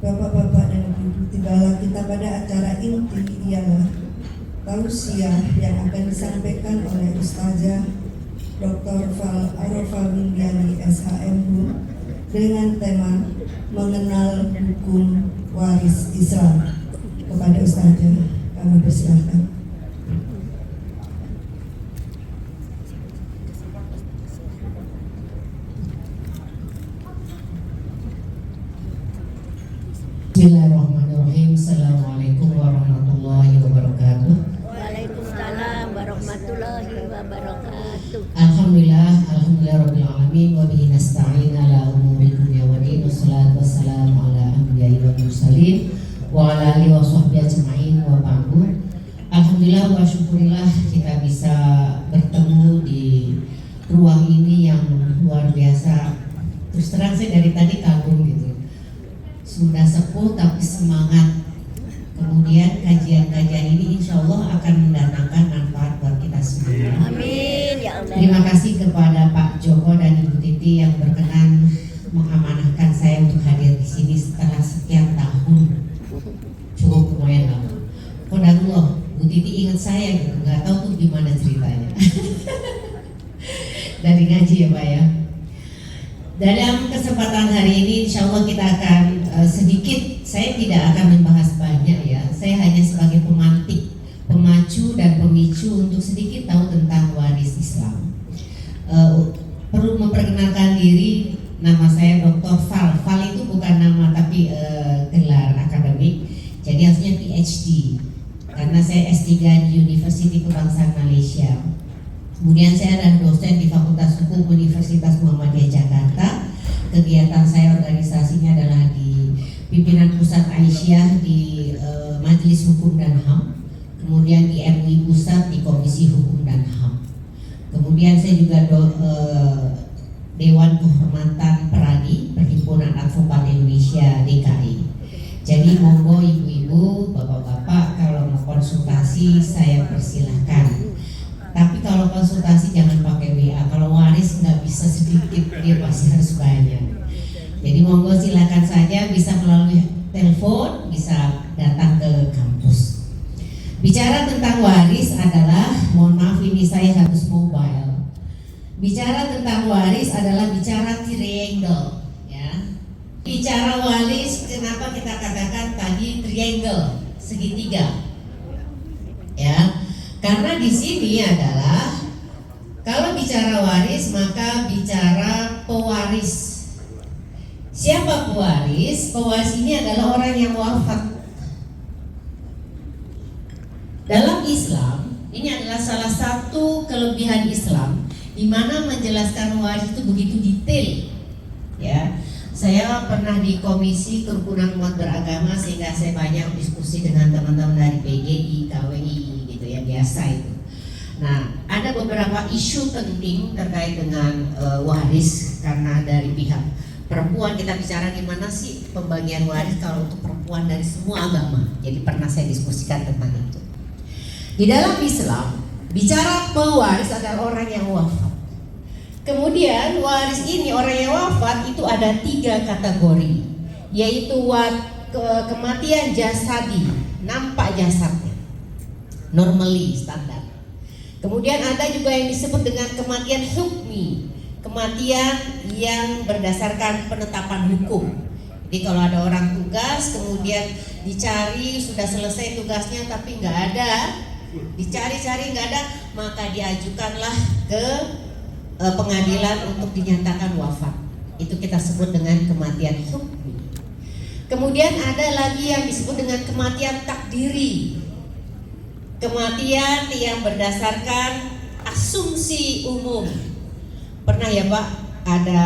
Bapak-bapak dan ibu, tibalah kita pada acara inti, ialah tausiah yang akan disampaikan oleh Ustazah Dr. Arofa Windiani SHMH dengan tema mengenal hukum waris Islam. Kepada Ustazah kami persilakan. Bismillahirrahmanirrahim. Assalamualaikum warahmatullahi wabarakatuh. Waalaikumsalam warahmatullahi wabarakatuh. Alhamdulillah rabbil alamin wa bihi nasta'in ala umuri dunya wa din. Wassalatu wassalamu ala anbiya'i wal mursalin wa ala alihi wa sahbihi ajma'in wa ba'du. Alhamdulillah wa syukurillah kita bisa bertemu di ruang ini yang luar biasa. Terus terang saya dari tadi kagum gitu. Sudah sepuh tapi semangat. Kemudian kajian-kajian ini insya Allah akan mendatangkan manfaat buat kita semua. Amin ya Allah. Terima kasih kepada Pak Joko dan Ibu Titi yang berkenan mengamanahkan saya untuk hadir di sini setelah sekian tahun. Cukup lumayan lama. Qadarullah, Bu Titi ingat saya gitu, nggak tahu tuh gimana ceritanya. Dari ngaji ya Pak ya. Dalam kesempatan hari ini insya Allah kita akan sedikit, saya tidak akan membahas banyak ya. Saya hanya sebagai pemantik, pemacu dan pemicu untuk sedikit tahu tentang waris Islam. Perlu memperkenalkan diri, nama saya Dr. Fal. Fal itu bukan nama tapi gelar akademik. Jadi harusnya PhD karena saya S3 di University Kebangsaan Malaysia. Kemudian saya adalah dosen di Fakultas Hukum Universitas Muhammadiyah Jakarta. Kegiatan saya organisasinya adalah di pimpinan pusat Aisyah di Majelis Hukum dan HAM. Kemudian di MUI Pusat di Komisi Hukum dan HAM. Kemudian saya juga Dewan Kehormatan Peradi Perhimpunan Advokat Indonesia DKI. Jadi monggo ibu-ibu, bapak-bapak kalau mau konsultasi saya persilahkan. Tapi kalau konsultasi jangan pakai WA. Kalau waris nggak bisa sedikit, dia pasti harus banyak. Jadi monggo silakan saja, bisa melalui telepon, bisa datang ke kampus. Bicara tentang waris adalah, mohon maaf ini saya harus mobile. Bicara tentang waris adalah bicara triangle, ya. Bicara waris, kenapa kita katakan tadi triangle, segitiga, ya. Karena di sini adalah kalau bicara waris maka bicara pewaris. Siapa pewaris? Pewaris ini adalah orang yang wafat. Dalam Islam, ini adalah salah satu kelebihan Islam di mana menjelaskan waris itu begitu detail. Ya, saya pernah di Komisi Kerukunan Umat Beragama sehingga saya banyak diskusi dengan teman-teman dari PGI, KWI. Ya biasa itu. Nah, ada beberapa isu penting terkait dengan waris karena dari pihak perempuan kita bicara gimana sih pembagian waris kalau untuk perempuan dari semua agama. Jadi pernah saya diskusikan tentang itu. Di dalam Islam, bicara pewaris adalah orang yang wafat. Kemudian waris ini orang yang wafat itu ada 3 kategori, yaitu kematian jasadi, nampak jasadnya. Normally standar. Kemudian ada juga yang disebut dengan kematian hukmi, kematian yang berdasarkan penetapan hukum. Jadi kalau ada orang tugas kemudian dicari sudah selesai tugasnya tapi nggak ada, dicari-cari nggak ada, maka diajukanlah ke pengadilan untuk dinyatakan wafat. Itu kita sebut dengan kematian hukmi. Kemudian ada lagi yang disebut dengan kematian takdiri. Kematian yang berdasarkan asumsi umum. Pernah ya Pak, ada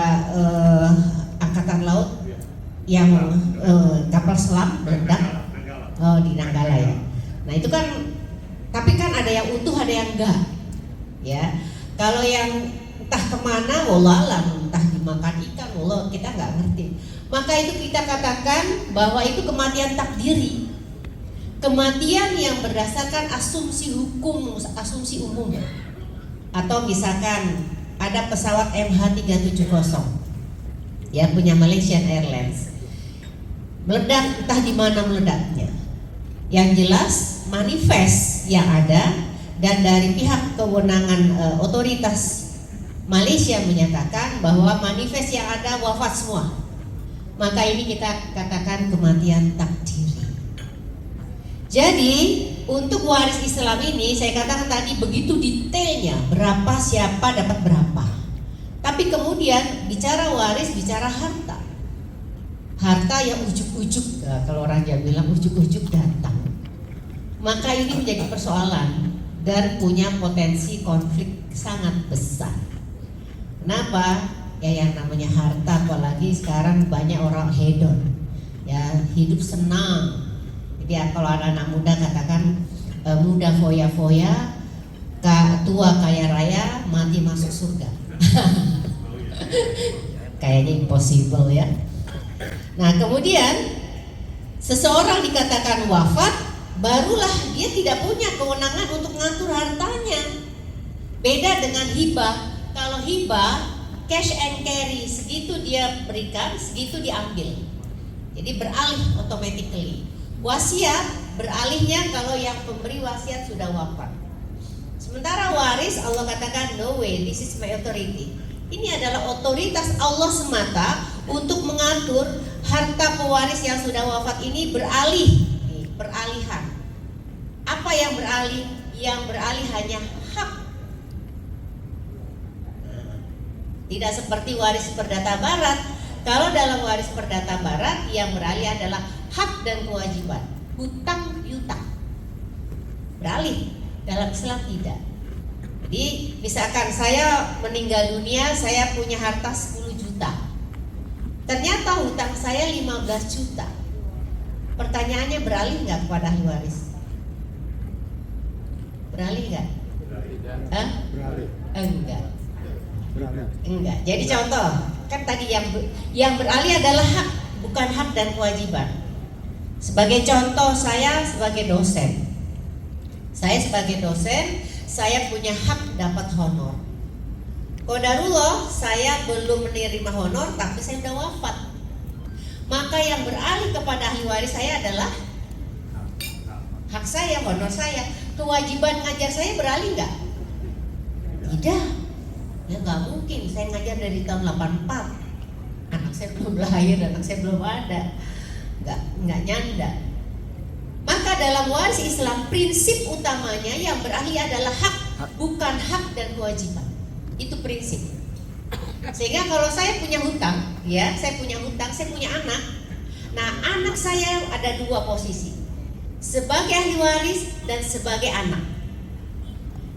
angkatan laut yang kapal selam meledak di Nanggala ya. Nah itu kan, tapi kan ada yang utuh, ada yang enggak. Ya, kalau yang entah kemana, wallahualam, entah dimakan ikan, wallah kita nggak ngerti. Maka itu kita katakan bahwa itu kematian takdiri. Kematian yang berdasarkan asumsi hukum, asumsi umum. Atau misalkan ada pesawat MH370 ya punya Malaysian Airlines. Meledak entah di mana meledaknya. Yang jelas manifest yang ada dan dari pihak kewenangan otoritas Malaysia menyatakan bahwa manifest yang ada wafat semua. Maka ini kita katakan kematian takdiri. Jadi untuk waris Islam ini saya katakan tadi begitu detailnya berapa siapa dapat berapa. Tapi kemudian bicara waris bicara harta. Harta yang ujuk-ujuk, kalau orang Jawa bilang ujuk-ujuk datang. Maka ini menjadi persoalan dan punya potensi konflik sangat besar. Kenapa? Ya yang namanya harta, apalagi sekarang banyak orang hedon, ya hidup senang. Jadi kalau anak-anak muda katakan muda foya-foya, tua kaya raya, mati masuk surga. Kayaknya impossible ya. Nah kemudian seseorang dikatakan wafat, barulah dia tidak punya kewenangan untuk mengatur hartanya. Beda dengan hibah. Kalau hibah cash and carry, segitu dia berikan, segitu diambil. Jadi beralih automatically. Wasiat beralihnya kalau yang pemberi wasiat sudah wafat. Sementara waris Allah katakan no way, this is my authority. Ini adalah otoritas Allah semata untuk mengatur harta pewaris yang sudah wafat ini beralih. Peralihan. Apa yang beralih? Yang beralih hanya hak. Tidak seperti waris perdata barat. Kalau dalam waris perdata barat yang beralih adalah hak dan kewajiban, hutang piutang. Beralih. Dalam Islam tidak. Jadi misalkan saya meninggal dunia, saya punya harta 10 juta. Ternyata hutang saya 15 juta. Pertanyaannya beralih nggak kepada ahli waris? Beralih nggak? Beralih. Enggak. Beralih. Enggak. Jadi contoh, kan tadi yang beralih adalah hak, bukan hak dan kewajiban. Sebagai contoh, saya sebagai dosen. Saya punya hak dapat honor. Qadarullah, saya belum menerima honor tapi saya sudah wafat. Maka yang beralih kepada ahli waris saya adalah hak saya, honor saya. Kewajiban ngajar saya beralih nggak? Tidak. Ya nggak mungkin, saya ngajar dari tahun 84. Anak saya belum lahir, anak saya belum ada. Nggak nyanda. Maka dalam waris Islam prinsip utamanya yang beralih adalah hak, bukan hak dan kewajiban. Itu prinsip. Sehingga kalau saya punya hutang, ya, saya punya anak. Nah, anak saya ada dua posisi. Sebagai ahli waris dan sebagai anak.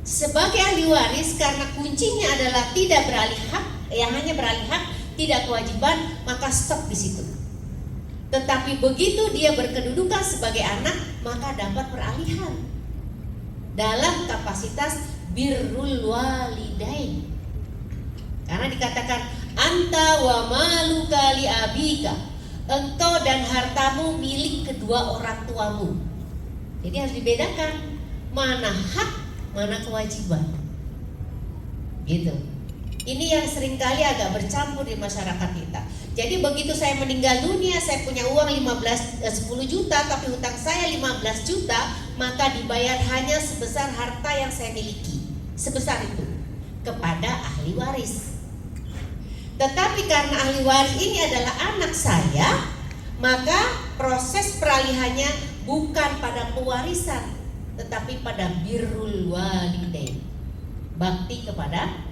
Sebagai ahli waris karena kuncinya adalah tidak beralih hak, yang hanya beralih hak, tidak kewajiban, maka stop di situ. Tetapi begitu dia berkedudukan sebagai anak, maka dapat peralihan dalam kapasitas birrul walidain. Karena dikatakan anta wa maluka li abika, engkau dan hartamu milik kedua orang tuamu. Jadi harus dibedakan mana hak, mana kewajiban. Gitu. Ini yang seringkali agak bercampur di masyarakat kita. Jadi begitu saya meninggal dunia, saya punya uang 10 juta, tapi hutang saya 15 juta, maka dibayar hanya sebesar harta yang saya miliki. Sebesar itu kepada ahli waris. Tetapi karena ahli waris ini adalah anak saya, maka proses peralihannya bukan pada pewarisan, tetapi pada birrul walidain, bakti kepada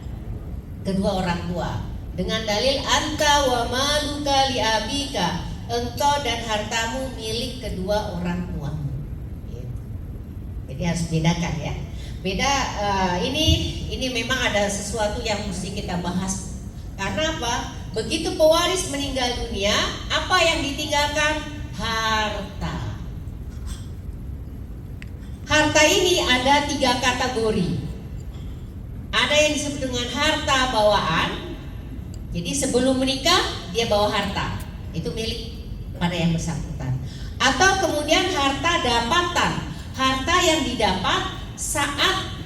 kedua orang tua, dengan dalil anta wa maluka li abika, engkau dan hartamu milik kedua orang tuamu. Jadi harus bedakan ya. Beda. Ini memang ada sesuatu yang mesti kita bahas. Karena apa? Begitu pewaris meninggal dunia, apa yang ditinggalkan? Harta. Harta ini ada 3 kategori. Ada yang disebut dengan harta bawaan. Jadi sebelum menikah dia bawa harta, itu milik pada yang bersangkutan. Atau kemudian harta dapatan, harta yang didapat saat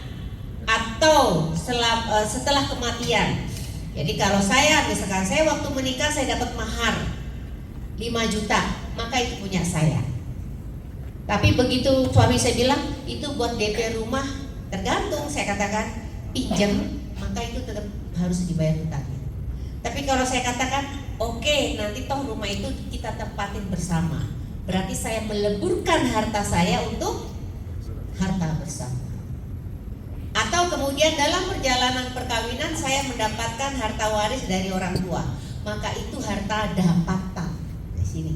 atau setelah kematian. Jadi kalau saya, misalkan saya waktu menikah saya dapat mahar 5 juta. maka itu punya saya. Tapi begitu suami saya bilang itu buat DP rumah, tergantung, saya katakan pinjam, maka itu tetap harus dibayar hutangnya. Tapi kalau saya katakan oke, nanti toh rumah itu kita tempatin bersama, berarti saya meleburkan harta saya untuk harta bersama. Atau kemudian dalam perjalanan perkawinan saya mendapatkan harta waris dari orang tua, maka itu harta dapatan. Di sini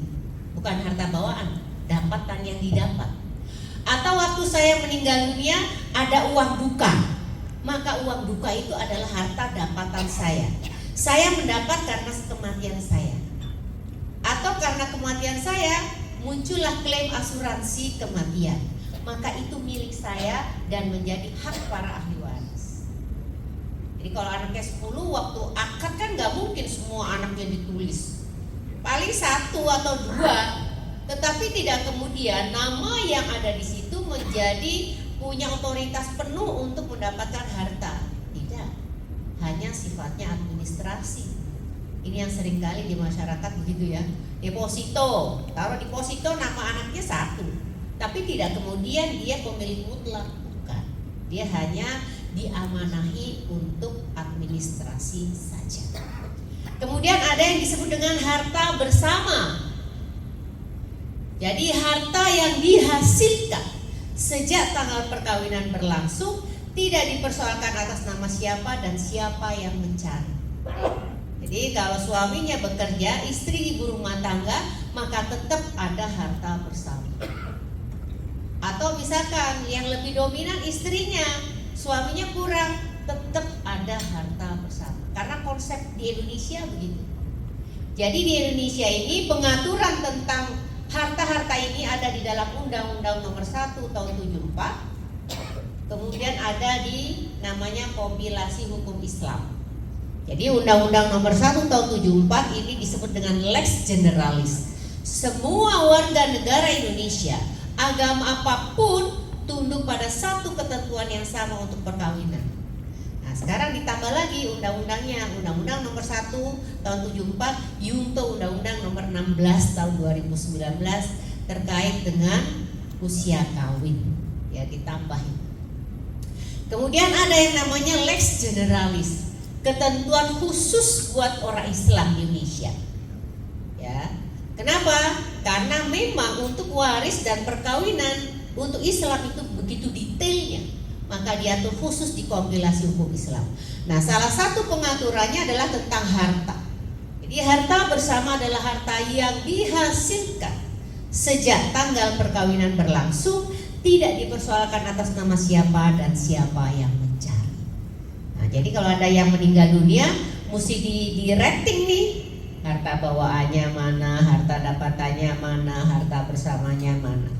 bukan harta bawaan, dapatan yang didapat. Atau waktu saya meninggal dunia ada uang duka, maka uang duka itu adalah harta dapatan saya. Saya mendapat karena kematian saya. Atau karena kematian saya muncullah klaim asuransi kematian, maka itu milik saya dan menjadi hak para ahli waris. Jadi kalau anaknya 10, waktu akad kan nggak mungkin semua anaknya ditulis, paling 1 atau 2, tetapi tidak kemudian nama yang ada di situ menjadi punya otoritas penuh untuk mendapatkan harta. Tidak, hanya sifatnya administrasi. Ini yang seringkali di masyarakat begitu ya. Deposito, taruh deposito nama anaknya 1, tapi tidak kemudian dia pemilik mutlak, bukan. Dia hanya diamanahi untuk administrasi saja. Kemudian ada yang disebut dengan harta bersama. Jadi harta yang dihasilkan sejak tanggal perkawinan berlangsung tidak dipersoalkan atas nama siapa dan siapa yang mencari. Jadi kalau suaminya bekerja, istri ibu rumah tangga, maka tetap ada harta bersama. Atau misalkan yang lebih dominan istrinya, suaminya kurang, tetap ada harta bersama. Karena konsep di Indonesia begitu. Jadi di Indonesia ini pengaturan tentang harta-harta ini ada di dalam Undang-Undang Nomor 1 Tahun 74. Kemudian ada di namanya kompilasi hukum Islam. Jadi Undang-Undang Nomor 1 Tahun 74 ini disebut dengan Lex Generalis. Semua warga negara Indonesia, agama apapun, tunduk pada satu ketentuan yang sama untuk perkawinan. Nah, sekarang ditambah lagi undang-undangnya, Undang-Undang Nomor 1 Tahun 74, Yunto Undang-Undang Nomor 16 Tahun 2019 terkait dengan usia kawin, ya ditambahin. Kemudian ada yang namanya Lex Generalis, ketentuan khusus buat orang Islam di Indonesia. Ya, kenapa? Karena memang untuk waris dan perkawinan untuk Islam itu begitu detailnya, maka diatur khusus di kompilasi hukum Islam. Nah, salah satu pengaturannya adalah tentang harta. Jadi harta bersama adalah harta yang dihasilkan sejak tanggal perkawinan berlangsung, tidak dipersoalkan atas nama siapa dan siapa yang mencari. Nah, jadi kalau ada yang meninggal dunia, mesti di rating nih, harta bawaannya mana, harta dapatannya mana, harta bersamanya mana.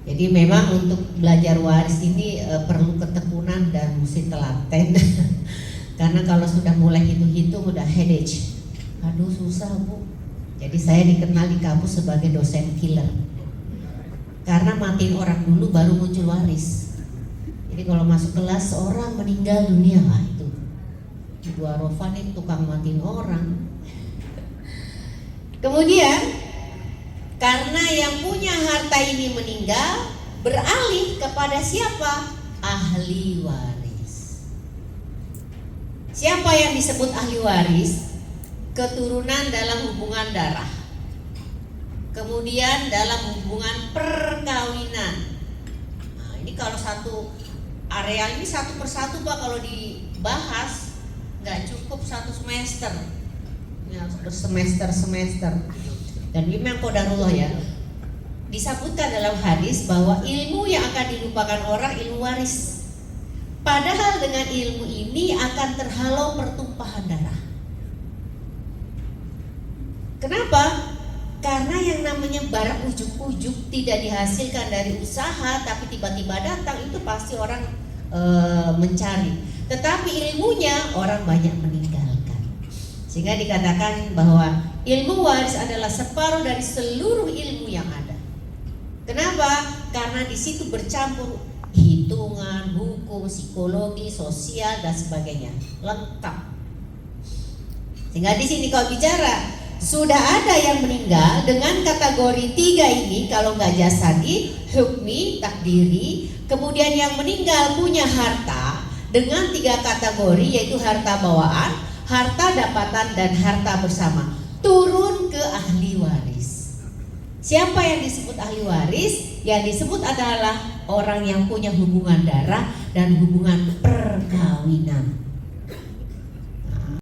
Jadi memang untuk belajar waris ini perlu ketekunan dan mesti telaten. Karena kalau sudah mulai hitung-hitung udah headache. Aduh susah Bu. Jadi saya dikenal di kampus sebagai dosen killer. Karena matiin orang dulu baru muncul waris. Jadi kalau masuk kelas orang meninggal dunia, lah itu Ibu Arofan itu tukang matiin orang. Kemudian karena yang punya harta ini meninggal, beralih kepada siapa? Ahli waris. Siapa yang disebut ahli waris? Keturunan dalam hubungan darah, kemudian dalam hubungan perkawinan. Nah, ini kalau satu area ini satu persatu Pak, kalau dibahas nggak cukup 1 semester, ya, bersemester-semester. Dan ini memang qadarullah ya. Disebutkan dalam hadis bahwa ilmu yang akan dilupakan orang ilmu waris. Padahal dengan ilmu ini akan terhalau pertumpahan darah. Kenapa? Karena yang namanya barang ujuk-ujuk tidak dihasilkan dari usaha, tapi tiba-tiba datang, itu pasti orang mencari. Tetapi ilmunya orang banyak meninggalkan. Sehingga dikatakan bahwa ilmu waris adalah separuh dari seluruh ilmu yang ada. Kenapa? Karena di situ bercampur hitungan, hukum, psikologi, sosial dan sebagainya, lengkap. Sehingga di sini kalau bicara sudah ada yang meninggal dengan kategori 3 ini, kalau nggak jasadi, hukmi, takdiri. Kemudian yang meninggal punya harta dengan 3 kategori, yaitu harta bawaan, harta dapatan, dan harta bersama. Turun ke ahli waris. Siapa yang disebut ahli waris? Yang disebut adalah orang yang punya hubungan darah dan hubungan perkawinan.